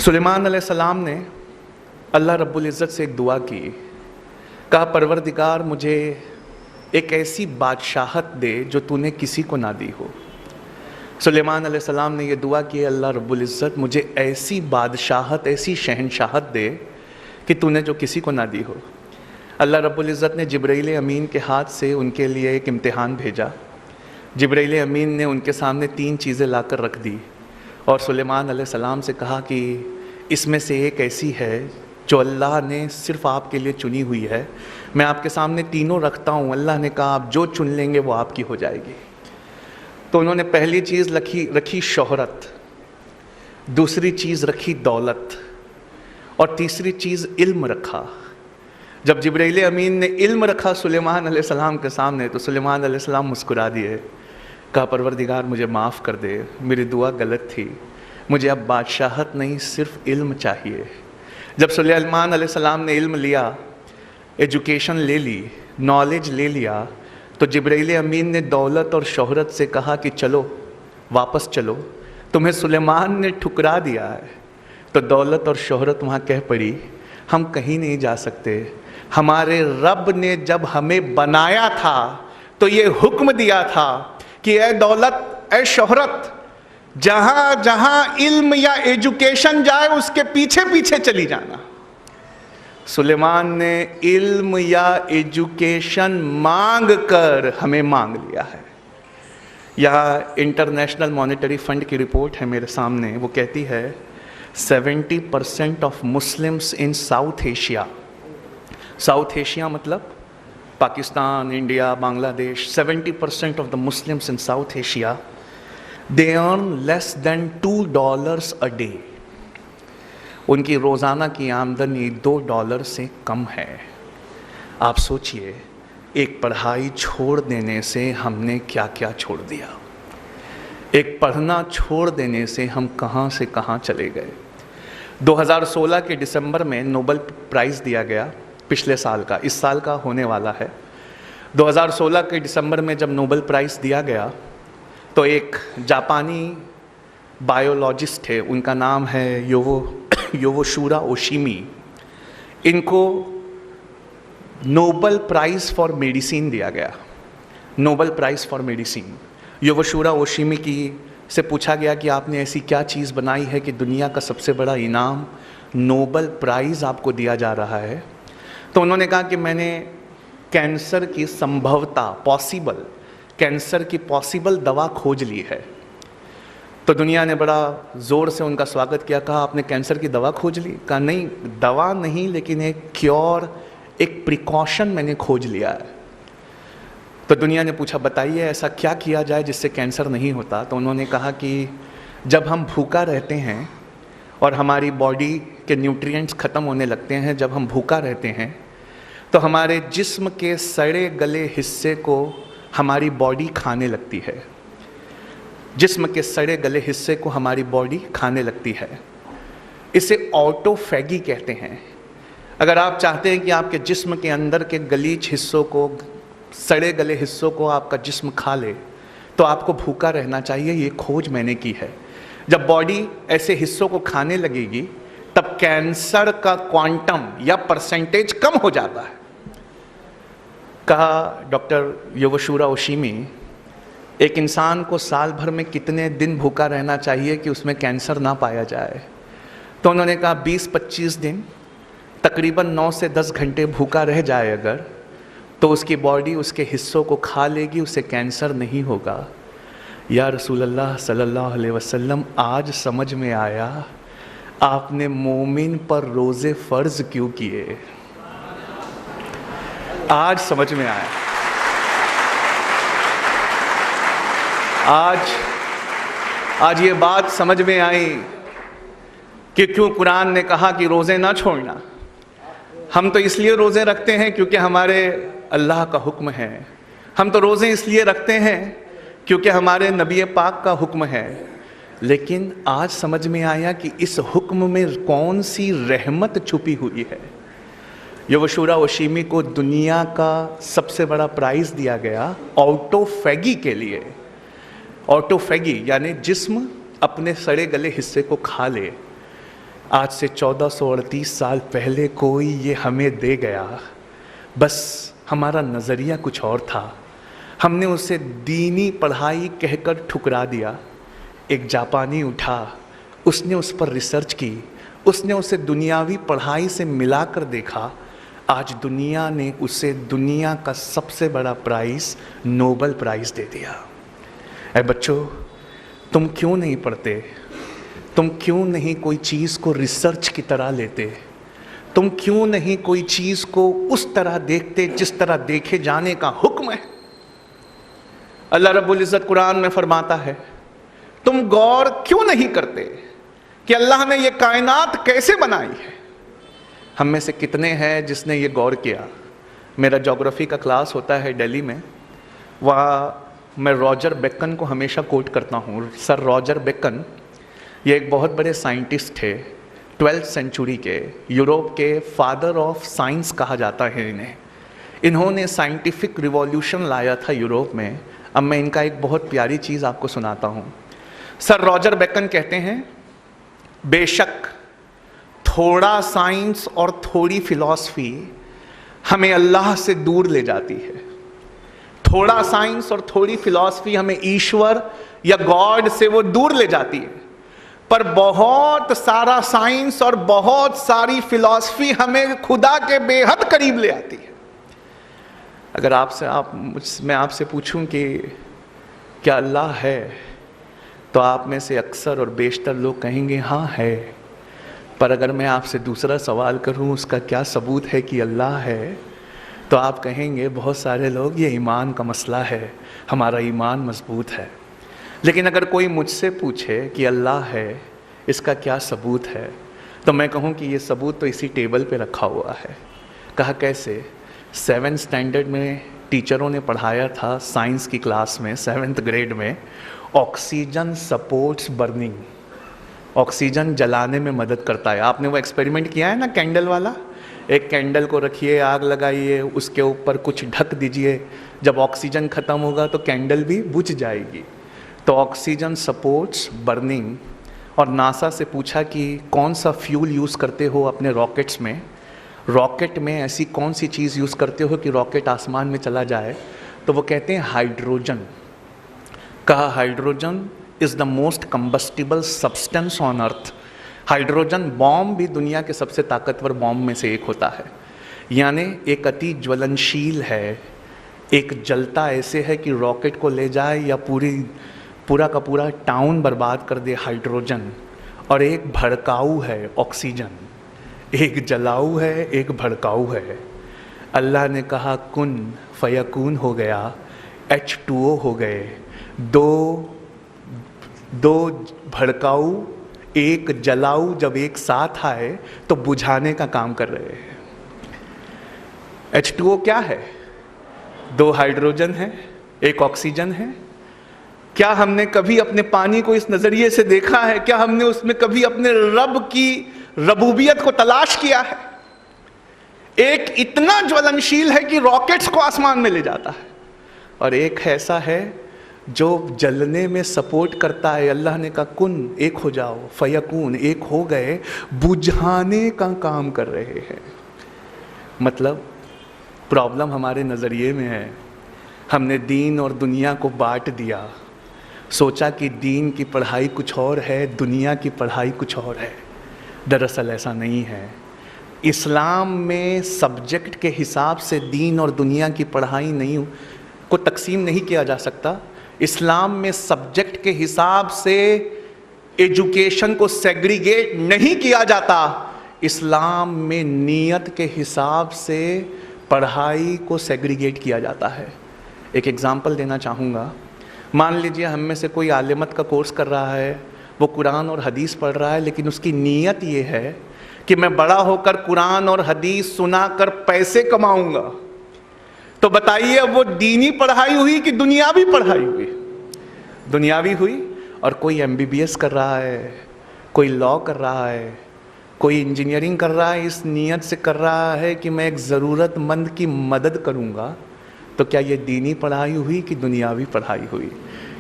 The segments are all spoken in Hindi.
सुलेमान अलैहिस्सलाम ने अल्लाह रब्बुल इज़्ज़त से एक दुआ की, कहा परवरदिगार मुझे एक ऐसी बादशाहत दे जो तूने किसी को ना दी हो। सुलेमान अलैहिस्सलाम ने यह दुआ की, अल्लाह रब्बुल इज़्ज़त मुझे ऐसी बादशाहत, ऐसी शहनशाहत दे कि तूने जो किसी को ना दी हो। अल्लाह रब्बुल इज़्ज़त ने जिब्राइल अमीन के हाथ से उनके लिए एक इम्तिहान भेजा। जिब्राइल अमीन ने उनके सामने 3 चीज़ें लाकर रख दी और सुलेमान अलैहिस्सलाम से कहा कि इसमें से एक ऐसी है जो अल्लाह ने सिर्फ़ आपके लिए चुनी हुई है, मैं आपके सामने तीनों रखता हूँ। अल्लाह ने कहा आप जो चुन लेंगे वो आपकी हो जाएगी। तो उन्होंने पहली चीज़ रखी शोहरत, दूसरी चीज़ रखी दौलत और तीसरी चीज़ इल्म रखा। जब जिब्राइल अमीन ने इल्म रखा सुलेमान अलैहिस्सलाम के सामने तो सुलेमान अलैहिस्सलाम मुस्कुरा दिए, कहा परवरदिगार मुझे माफ़ कर दे, मेरी दुआ गलत थी, मुझे अब बादशाहत नहीं सिर्फ इल्म चाहिए। जब सुलेमान अलैहिस्सलाम ने इल्म लिया, एजुकेशन ले ली, नॉलेज ले लिया, तो जिब्राइल अमीन ने दौलत और शोहरत से कहा कि चलो वापस चलो, तुम्हें सुलेमान ने ठुकरा दिया है। तो दौलत और शोहरत वहाँ कह पड़ी हम कहीं नहीं जा सकते, हमारे रब ने जब हमें बनाया था तो ये हुक्म दिया था कि ए दौलत ए शोहरत, जहाँ जहाँ इल्म या एजुकेशन जाए उसके पीछे पीछे चली जाना। सुलेमान ने इल्म या एजुकेशन मांग कर हमें मांग लिया है। यह इंटरनेशनल मॉनेटरी फंड की रिपोर्ट है मेरे सामने, वो कहती है 70% of Muslims in South Asia, South Asia मतलब Pakistan, India, Bangladesh, 70% of the Muslims in South Asia, they earn less than $2 a day. उनकी रोज़ाना की आमदनी $2 से कम है। आप सोचिए, एक पढ़ाई छोड़ देने से हमने क्या क्या छोड़ दिया, एक पढ़ना छोड़ देने से हम कहाँ से कहाँ चले गए। 2016 के दिसंबर में नोबेल प्राइज़ दिया गया, पिछले साल का, इस साल का होने वाला है। 2016 के दिसंबर में जब नोबेल प्राइज़ दिया गया तो एक जापानी बायोलॉजिस्ट थे, उनका नाम है योवोशूरा ओशिमी। इनको नोबेल प्राइज़ फॉर मेडिसिन दिया गया, नोबेल प्राइज़ फॉर मेडिसिन। योवोशूरा ओशिमी की से पूछा गया कि आपने ऐसी क्या चीज़ बनाई है कि दुनिया का सबसे बड़ा इनाम नोबेल प्राइज़ आपको दिया जा रहा है। तो उन्होंने कहा कि मैंने कैंसर की संभवता, कैंसर की पॉसिबल दवा खोज ली है। तो दुनिया ने बड़ा ज़ोर से उनका स्वागत किया, कहा आपने कैंसर की दवा खोज ली? कहा नहीं, दवा नहीं, लेकिन एक क्योर, एक प्रिकॉशन मैंने खोज लिया है। तो दुनिया ने पूछा बताइए ऐसा क्या किया जाए जिससे कैंसर नहीं होता? तो उन्होंने कहा कि जब हम भूखा रहते हैं और हमारी बॉडी के न्यूट्रिएंट्स ख़त्म होने लगते हैं, जब हम भूखा रहते हैं तो हमारे जिस्म के सड़े गले हिस्से को हमारी बॉडी खाने लगती है, जिस्म के सड़े गले हिस्से को हमारी बॉडी खाने लगती है। इसे ऑटोफैगी कहते हैं। अगर आप चाहते हैं कि आपके जिस्म के अंदर के गलीच हिस्सों को, सड़े गले हिस्सों को आपका जिस्म खा ले तो आपको भूखा रहना चाहिए। ये खोज मैंने की है। जब बॉडी ऐसे हिस्सों को खाने लगेगी तब कैंसर का क्वांटम या परसेंटेज कम हो जाता है। कहा डॉक्टर योवोशूरा ओशिमी, एक इंसान को साल भर में कितने दिन भूखा रहना चाहिए कि उसमें कैंसर ना पाया जाए? तो उन्होंने कहा 20-25 दिन, तकरीबन 9 से 10 घंटे भूखा रह जाए अगर, तो उसकी बॉडी उसके हिस्सों को खा लेगी, उसे कैंसर नहीं होगा। या रसूल अल्लाह सल्लल्लाहु अलैहि वसल्लम, आज समझ में आया आपने मोमिन पर रोज़े फ़र्ज क्यों किए। आज समझ में आया। आज ये बात समझ में आई कि क्यों कुरान ने कहा कि रोज़े ना छोड़ना। हम तो इसलिए रोज़े रखते हैं क्योंकि हमारे अल्लाह का हुक्म है। हम तो रोज़े इसलिए रखते हैं क्योंकि हमारे नबी पाक का हुक्म है। लेकिन आज समझ में आया कि इस हुक्म में कौन सी रहमत छुपी हुई है। योवोशूरा ओशिमी को दुनिया का सबसे बड़ा प्राइज़ दिया गया ऑटोफैगी के लिए। ऑटोफैगी यानी जिस्म अपने सड़े गले हिस्से को खा ले। आज से 1438 साल पहले कोई ये हमें दे गया, बस हमारा नज़रिया कुछ और था, हमने उसे दीनी पढ़ाई कहकर ठुकरा दिया। एक जापानी उठा, उसने उस पर रिसर्च की, उसने उसे दुनियावी पढ़ाई से मिलाकर देखा। आज दुनिया ने उसे दुनिया का सबसे बड़ा प्राइज़, नोबेल प्राइज़ दे दिया। ऐ बच्चों, तुम क्यों नहीं पढ़ते? तुम क्यों नहीं कोई चीज़ को रिसर्च की तरह लेते? तुम क्यों नहीं कोई चीज़ को उस तरह देखते जिस तरह देखे जाने का हुक्म है? अल्लाह रब्बुल इज़्ज़त कुरान में फरमाता है, तुम गौर क्यों नहीं करते कि अल्लाह ने ये कायनात कैसे बनाई है? हम में से कितने हैं जिसने ये गौर किया? मेरा ज्योग्राफी का क्लास होता है दिल्ली में, वहाँ मैं रॉजर बेकन को हमेशा कोट करता हूँ। सर रॉजर बेकन ये एक बहुत बड़े साइंटिस्ट थे, 12th सेंचुरी के, यूरोप के फादर ऑफ साइंस कहा जाता है इन्हें। इन्होंने साइंटिफिक रिवॉल्यूशन लाया था यूरोप में। अब मैं इनका एक बहुत प्यारी चीज़ आपको सुनाता हूँ। सर रॉजर बेकन कहते हैं, बेशक थोड़ा साइंस और थोड़ी फिलॉसफी हमें अल्लाह से दूर ले जाती है। थोड़ा साइंस और थोड़ी फिलॉसफी हमें ईश्वर या गॉड से वो दूर ले जाती है, पर बहुत सारा साइंस और बहुत सारी फिलॉसफी हमें खुदा के बेहद करीब ले आती है। अगर मैं आपसे पूछूं कि क्या अल्लाह है, तो आप में से अक्सर और बेशतर लोग कहेंगे हाँ है। पर अगर मैं आपसे दूसरा सवाल करूं, उसका क्या सबूत है कि अल्लाह है, तो आप कहेंगे बहुत सारे लोग ये ईमान का मसला है, हमारा ईमान मजबूत है। लेकिन अगर कोई मुझसे पूछे कि अल्लाह है, इसका क्या सबूत है, तो मैं कहूँ कि ये सबूत तो इसी टेबल पे रखा हुआ है। कहा कैसे? 7th स्टैंडर्ड में टीचरों ने पढ़ाया था साइंस की क्लास में, 7th ग्रेड में, ऑक्सीजन सपोर्ट्स बर्निंग। ऑक्सीजन जलाने में मदद करता है। आपने वो एक्सपेरिमेंट किया है ना, कैंडल वाला? एक कैंडल को रखिए, आग लगाइए, उसके ऊपर कुछ ढक दीजिए, जब ऑक्सीजन ख़त्म होगा तो कैंडल भी बुझ जाएगी। तो ऑक्सीजन सपोर्ट्स बर्निंग। और नासा से पूछा कि कौन सा फ्यूल यूज़ करते हो अपने रॉकेट्स में, रॉकेट में ऐसी कौन सी चीज़ यूज़ करते हो कि रॉकेट आसमान में चला जाए? तो वो कहते हैं हाइड्रोजन। कहा hydrogen is the most combustible substance on earth. Hydrogen bomb भी दुनिया के सबसे ताकतवर बॉम्ब में से एक होता है। यानी एक अति ज्वलनशील है, एक जलता ऐसे है कि रॉकेट को ले जाए या पूरा का पूरा टाउन बर्बाद कर दे, हाइड्रोजन। और एक भड़काऊ है, ऑक्सीजन। एक जलाऊ है, एक भड़काऊ है। अल्लाह ने कहा कुन फयकून हो गया, H2O हो गए। दो भड़काऊ एक जलाऊ जब एक साथ आए तो बुझाने का काम कर रहे हैं। H2O क्या है? 2 हाइड्रोजन है, एक ऑक्सीजन है। क्या हमने कभी अपने पानी को इस नज़रिए से देखा है? क्या हमने उसमें कभी अपने रब की रबूबियत को तलाश किया है? एक इतना ज्वलनशील है कि रॉकेट्स को आसमान में ले जाता है, और एक ऐसा है जो जलने में सपोर्ट करता है। अल्लाह ने कहा कुन, एक हो जाओ, फयकून, एक हो गए, बुझाने का काम कर रहे हैं। मतलब प्रॉब्लम हमारे नज़रिए में है। हमने दीन और दुनिया को बांट दिया, सोचा कि दीन की पढ़ाई कुछ और है, दुनिया की पढ़ाई कुछ और है। दरअसल ऐसा नहीं है। इस्लाम में सब्जेक्ट के हिसाब से दीन और दुनिया की पढ़ाई नहीं को तकसीम नहीं किया जा सकता। इस्लाम में सब्जेक्ट के हिसाब से एजुकेशन को सेग्रीगेट नहीं किया जाता। इस्लाम में नीयत के हिसाब से पढ़ाई को सेग्रीगेट किया जाता है। एक एग्ज़ाम्पल देना चाहूँगा। मान लीजिए हम में से कोई आलिमत का कोर्स कर रहा है, वो कुरान और हदीस पढ़ रहा है, लेकिन उसकी नीयत ये है कि मैं बड़ा होकर कुरान और हदीस सुना कर पैसे कमाऊँगा। तो बताइए अब वो दीनी पढ़ाई हुई कि दुनियावी पढ़ाई हुई? दुनियावी हुई। और कोई MBBS कर रहा है, कोई लॉ कर रहा है, कोई इंजीनियरिंग कर रहा है, इस नीयत से कर रहा है कि मैं एक ज़रूरतमंद की मदद करूँगा। तो क्या ये दीनी पढ़ाई हुई कि दुनियावी पढ़ाई हुई?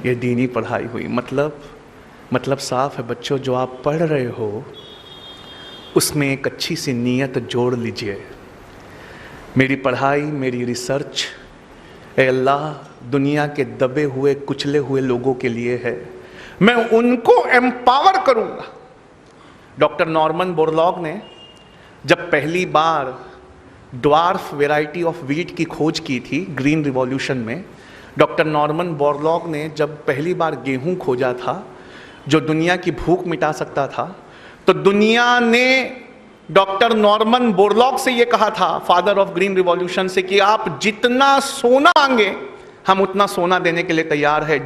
ये दीनी पढ़ाई हुई। मतलब साफ है बच्चों, जो आप पढ़ रहे हो उसमें एक अच्छी सी नीयत जोड़ लीजिए। मेरी पढ़ाई, मेरी रिसर्च, ए अल्लाह, दुनिया के दबे हुए कुचले हुए लोगों के लिए है, मैं उनको एम्पावर करूंगा। डॉक्टर नॉर्मन बोरलॉग ने जब पहली बार ड्वार्फ वेराइटी ऑफ वीट की खोज की थी ग्रीन रिवॉल्यूशन में, डॉक्टर नॉर्मन बोरलॉग ने जब पहली बार गेहूं खोजा था जो दुनिया की भूख मिटा सकता था, तो दुनिया ने डॉक्टर नॉर्मन बोरलॉग से ये कहा था, फादर ऑफ ग्रीन रिवॉल्यूशन से, कि आप जितना सोना मांगे हम उतना सोना देने के लिए तैयार है,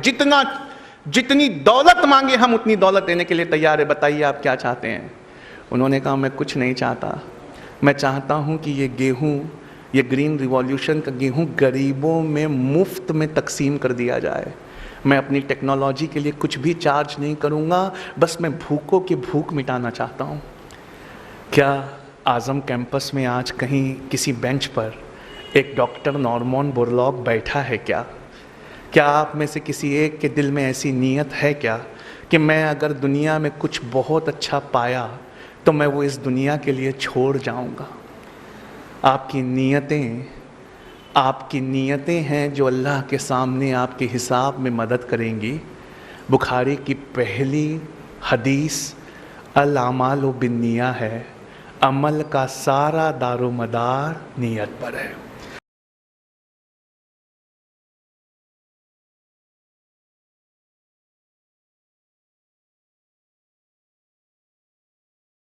जितनी दौलत मांगे हम उतनी दौलत देने के लिए तैयार है, बताइए आप क्या चाहते हैं। उन्होंने कहा, मैं कुछ नहीं चाहता, मैं चाहता हूं कि ये गेहूं, ये ग्रीन रिवॉल्यूशन का गेहूं गरीबों में मुफ्त में तकसीम कर दिया जाए। मैं अपनी टेक्नोलॉजी के लिए कुछ भी चार्ज नहीं करूंगा, बस मैं भूखों की भूख मिटाना चाहता हूं। क्या आज़म कैंपस में आज कहीं किसी बेंच पर एक डॉक्टर नॉर्मन बोरलॉग बैठा है क्या? क्या आप में से किसी एक के दिल में ऐसी नीयत है क्या कि मैं अगर दुनिया में कुछ बहुत अच्छा पाया तो मैं वो इस दुनिया के लिए छोड़ जाऊंगा? आपकी नीयतें हैं जो अल्लाह के सामने आपके हिसाब में मदद करेंगी। बुखारी की पहली हदीस अल अमालु बिन्निया है, अमल का सारा दारोमदार नीयत पर है।